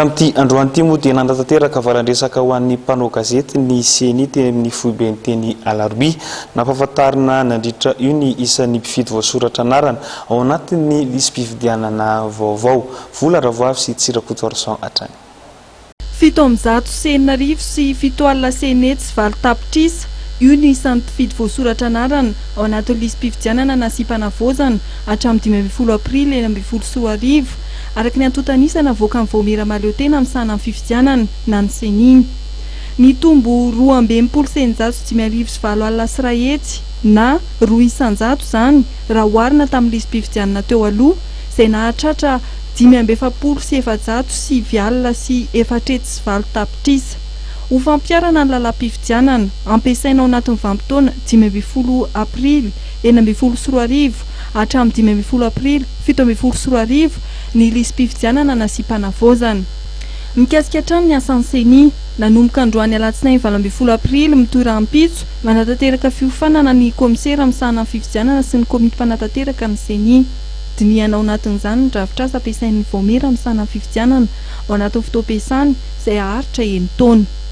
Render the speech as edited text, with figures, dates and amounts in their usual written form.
Tamin'ity androany ity moa dia nandatanteraka valan-dresaka ho an'ny mpanao gazety ny CNI teny amin'ny foibe ny teny Alarobia, nampahafantarina nandritra io ny isan'ny mpifidy voasoratra anarana ao anatin'ny lisam-pifidianana vaovao. Vola Ravoavy sy Tsirakoto Arsan hatrany. 700 senarivo sy 7 senety sy 9 tapitrisa io ny isan'ny mpifidy voasoratra anarana ao anatin'ny lisam-pifidianana nasipana-vozana hatramin'ny 12 aprily 2024 araka ny antotanisana avoaka amin'ny Vaomera maleo tena amin'ny sana amin'ny fifidianana na ny seniny. Ny tombo 2,794 sy rahetsy na 200 zany raha oharina tamin'ny lisam-pifidianana teo aloha izay nahatratra 570 sy 7 sy 4 tapitrisa. Ho fampiarana ny lalam-pifidianana ampiasaina ao anatin'ny vanim-potoana 12 aprily 2024 hatramin'ny 12 aprily 2024 ny lisam-pifidianana nasipana-vozana. Mikasika hatrany ny asan'ny CENI nanomboka androany alatsinainy 12 aprily mitohy rahampitso manatanteraka fiofanana ny komisera misahana amin'ny fifidianana sy ny komity mpanantanteraka ny CENI. Dinihana ao anatin'izany ny drafitr'asa ampiasain'ny Vaomera misahana amin'ny fifidianana ao anatin'ny fotoam-piasany izay haharitra 9 taona.